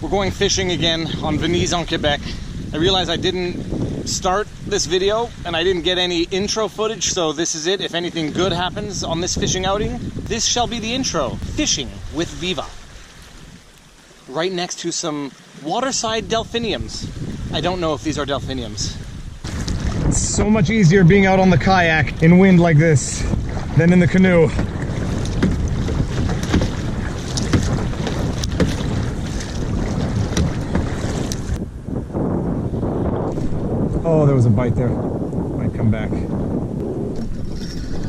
We're going fishing again on Venise en Quebec. I realized I didn't start this video and I didn't get any intro footage, so this is it. If anything good happens on this fishing outing, this shall be the intro. Fishing with Viva. Right next to some waterside delphiniums. I don't know if these are delphiniums. It's so much easier being out on the kayak in wind like this than in the canoe. Oh, there was a bite there. Might come back.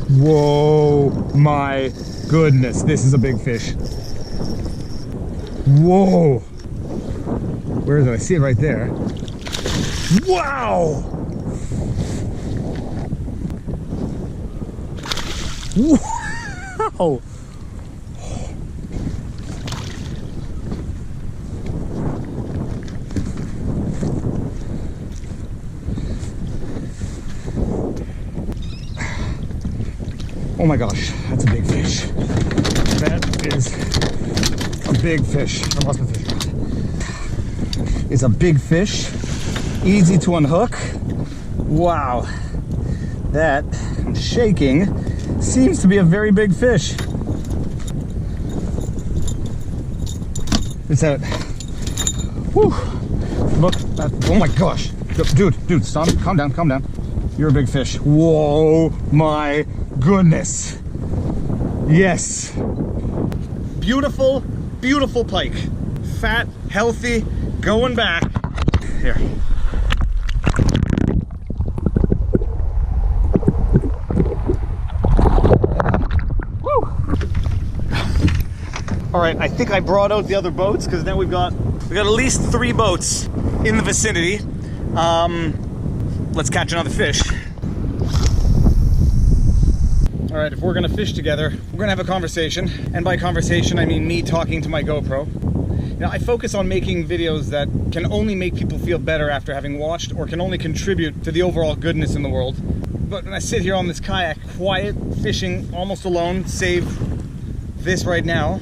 Whoa, my goodness, this is a big fish. Whoa. Where is it? I see it right there. Wow! Wow! Oh my gosh, that's a big fish. That is a big fish. I lost my fish rod. It's a big fish, easy to unhook. Wow, that, I'm shaking, seems to be a very big fish. It's out. Whew. Look, oh my gosh. Dude, stop, calm down. You're a big fish. Whoa, my goodness. Yes. Beautiful, beautiful pike. Fat, healthy, going back. Here. Woo! All right, I think I brought out the other boats because now we got at least 3 boats in the vicinity. Let's catch another fish. All right, if we're gonna fish together, we're gonna have a conversation. And by conversation, I mean me talking to my GoPro. Now, I focus on making videos that can only make people feel better after having watched, or can only contribute to the overall goodness in the world. But when I sit here on this kayak, quiet, fishing, almost alone, save this right now,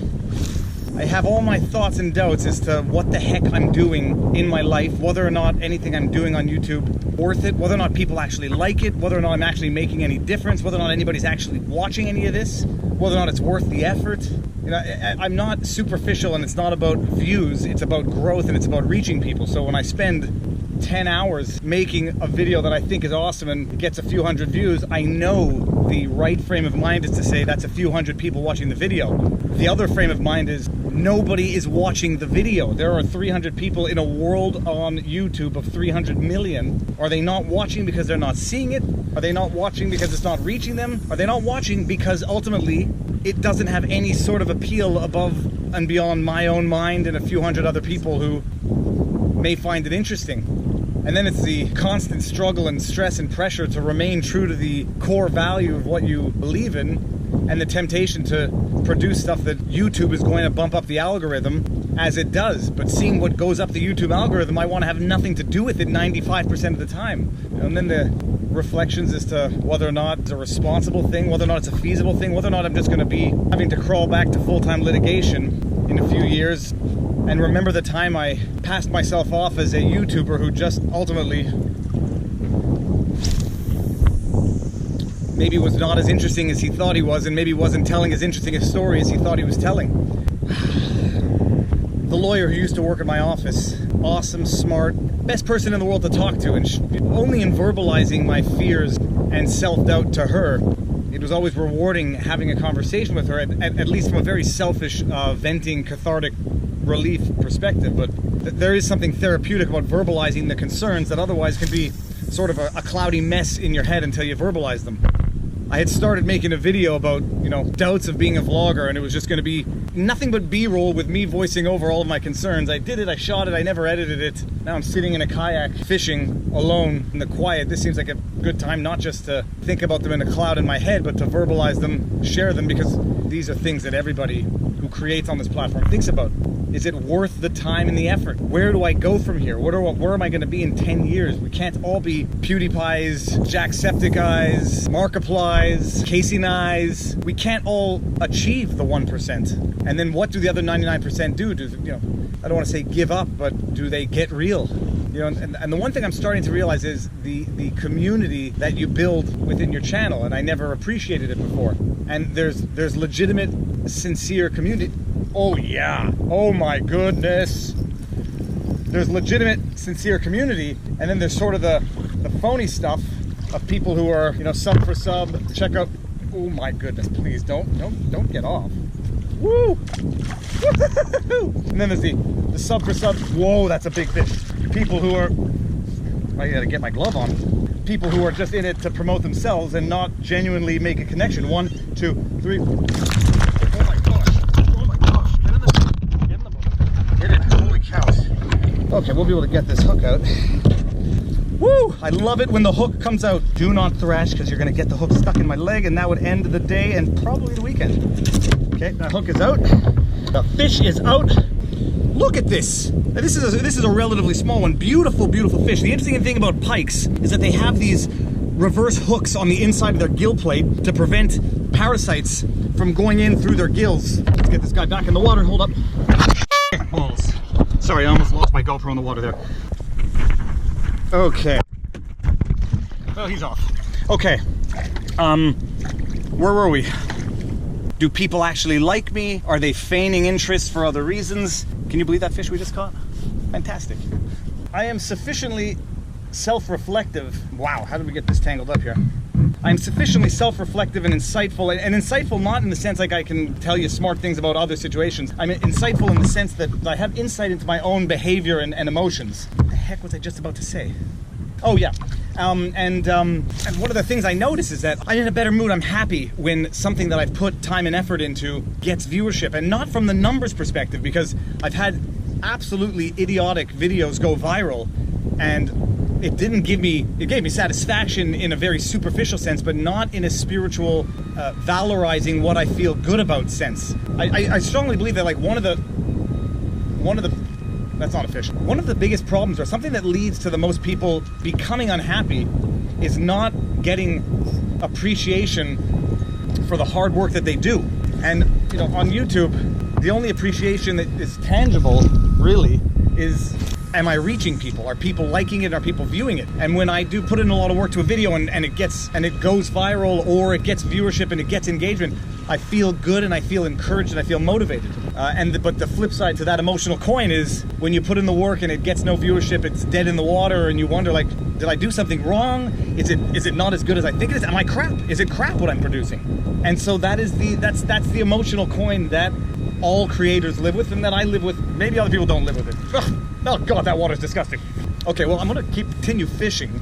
I have all my thoughts and doubts as to what the heck I'm doing in my life, whether or not anything I'm doing on YouTube worth it, whether or not people actually like it, whether or not I'm actually making any difference, whether or not anybody's actually watching any of this, whether or not it's worth the effort. You know, I'm not superficial, and it's not about views, it's about growth and it's about reaching people. So when I spend 10 hours making a video that I think is awesome and gets a few hundred views, I know the right frame of mind is to say that's a few hundred people watching the video. The other frame of mind is nobody is watching the video. There are 300 people in a world on YouTube of 300 million. Are they not watching because they're not seeing it? Are they not watching because it's not reaching them? Are they not watching because ultimately it doesn't have any sort of appeal above and beyond my own mind and a few hundred other people who may find it interesting? And then it's the constant struggle and stress and pressure to remain true to the core value of what you believe in, and the temptation to produce stuff that YouTube is going to bump up the algorithm as it does. But seeing what goes up the YouTube algorithm, I want to have nothing to do with it 95% of the time. And then the reflections as to whether or not it's a responsible thing, whether or not it's a feasible thing, whether or not I'm just going to be having to crawl back to full-time litigation in a few years. And remember the time I passed myself off as a YouTuber who just ultimately maybe was not as interesting as he thought he was, and maybe wasn't telling as interesting a story as he thought he was telling. The lawyer who used to work at my office, awesome, smart, best person in the world to talk to, and only in verbalizing my fears and self-doubt to her, it was always rewarding having a conversation with her, at least from a very selfish, venting, cathartic relief perspective. But there is something therapeutic about verbalizing the concerns that otherwise can be sort of a cloudy mess in your head until you verbalize them. I had started making a video about, you know, doubts of being a vlogger, and it was just going to be nothing but B-roll with me voicing over all of my concerns. I did it, I shot it, I never edited it. Now I'm sitting in a kayak fishing alone in the quiet. This seems like a good time not just to think about them in a cloud in my head, but to verbalize them, share them, because these are things that everybody who who creates on this platform thinks about. Is it worth the time and the effort? Where do I go from here? Where am I going to be in 10 years? We can't all be PewDiePie's, Jacksepticeye's, Markiplier's, Casey Nye's. We can't all achieve the 1%. And then what do the other 99% do? I don't want to say give up, but do they get real? And the one thing I'm starting to realize is the community that you build within your channel, and I never appreciated it before. And there's legitimate, sincere community. Oh yeah, oh my goodness. There's legitimate, sincere community, and then there's sort of the phony stuff of people who are, sub for sub, check out, oh my goodness, please don't get off. Woo! And then there's the sub for sub, whoa, that's a big fish. People who are, I gotta get my glove on. People who are just in it to promote themselves and not genuinely make a connection. 1, 2, 3. Oh my gosh, get in the boat. Get it, holy cows. Okay, we'll be able to get this hook out. Woo! I love it when the hook comes out. Do not thrash, because you're gonna get the hook stuck in my leg, and that would end the day and probably the weekend. Okay, that hook is out. The fish is out. Look at this. This is a relatively small one. Beautiful, beautiful fish. The interesting thing about pikes is that they have these reverse hooks on the inside of their gill plate to prevent parasites from going in through their gills. Let's get this guy back in the water. Hold up. Balls. Sorry, I almost lost my GoPro in the water there. Okay. Oh, he's off. Okay. Where were we? Do people actually like me? Are they feigning interest for other reasons? Can you believe that fish we just caught? Fantastic. I am sufficiently self-reflective. Wow, how did we get this tangled up here? I'm sufficiently self-reflective and insightful, and insightful not in the sense like I can tell you smart things about other situations. I'm insightful in the sense that I have insight into my own behavior and emotions. What the heck was I just about to say? Oh yeah, and one of the things I notice is that I'm in a better mood. I'm happy when something that I've put time and effort into gets viewership, and not from the numbers perspective, because I've had absolutely idiotic videos go viral, and it didn't give me, it gave me satisfaction in a very superficial sense, but not in a spiritual, valorizing what I feel good about sense. I strongly believe that, like, one of the that's not a fish. One of the biggest problems, or something that leads to the most people becoming unhappy, is not getting appreciation for the hard work that they do. And, on YouTube, the only appreciation that is tangible, really, is, am I reaching people? Are people liking it? Are people viewing it? And when I do put in a lot of work to a video and it goes viral, or it gets viewership and it gets engagement, I feel good and I feel encouraged and I feel motivated. But the flip side to that emotional coin is when you put in the work and it gets no viewership, it's dead in the water, and you wonder, like, did I do something wrong? Is it not as good as I think it is? Am I crap? Is it crap what I'm producing? And so that's the emotional coin that all creators live with, and that I live with. Maybe other people don't live with it. Ugh. Oh God, that water's disgusting. Okay, well, I'm gonna continue fishing.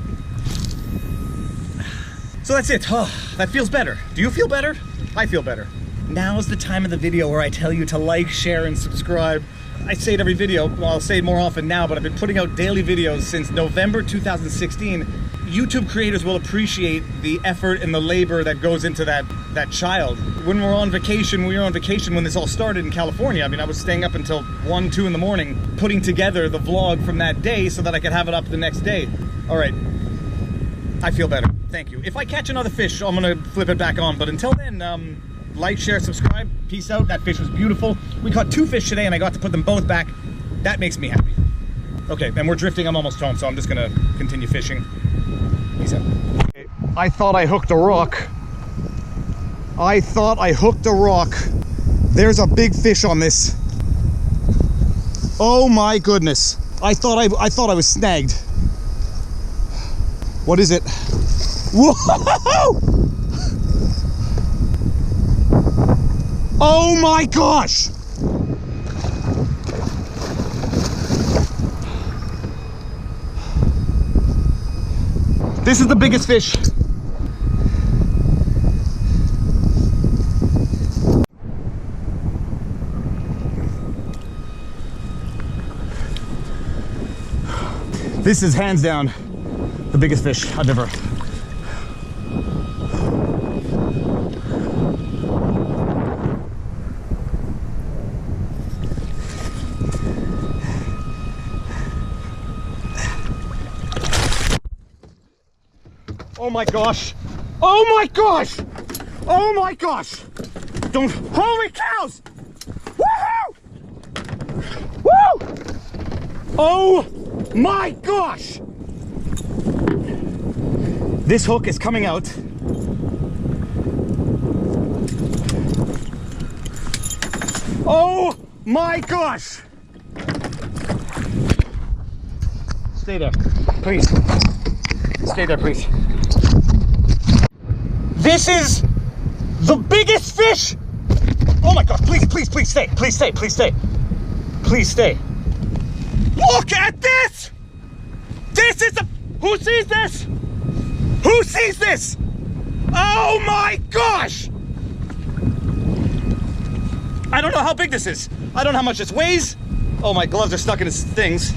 So that's it. Oh, that feels better. Do you feel better? I feel better. Now's the time of the video where I tell you to like, share, and subscribe. I say it every video. Well, I'll say it more often now, but I've been putting out daily videos since November 2016. YouTube creators will appreciate the effort and the labor that goes into that child. When we were on vacation when this all started in California. I mean, I was staying up until 1, 2 in the morning putting together the vlog from that day so that I could have it up the next day. All right, I feel better. Thank you. If I catch another fish, I'm gonna flip it back on. But until then, like, share, subscribe. Peace out. That fish was beautiful. We caught 2 fish today and I got to put them both back. That makes me happy. Okay, and we're drifting. I'm almost home, so I'm just gonna continue fishing. Peace out. Okay, I thought I hooked a rock. There's a big fish on this. Oh my goodness. I thought I was snagged. What is it? Whoa! Oh my gosh! This is the biggest fish. This is hands down the biggest fish I've ever. Oh my gosh. Oh my gosh. Oh my gosh. Don't, holy cows. Woohoo! Woo! Oh my gosh. This hook is coming out. Oh my gosh. Stay there, please. Stay there, please. This is the biggest fish. Oh my God, please, please, please stay. Please stay, please stay. Please stay. Look at this. This is a, who sees this? Who sees this? Oh my gosh. I don't know how big this is. I don't know how much this weighs. Oh, my gloves are stuck in his things.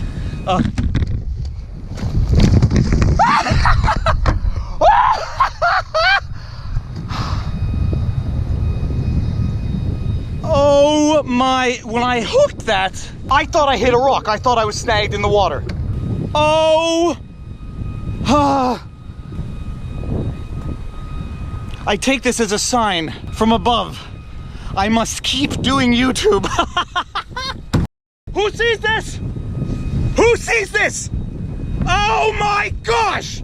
Oh my, when I hooked that, I thought I hit a rock. I thought I was snagged in the water. Oh. I take this as a sign from above. I must keep doing YouTube. Who sees this? Who sees this? Oh my gosh!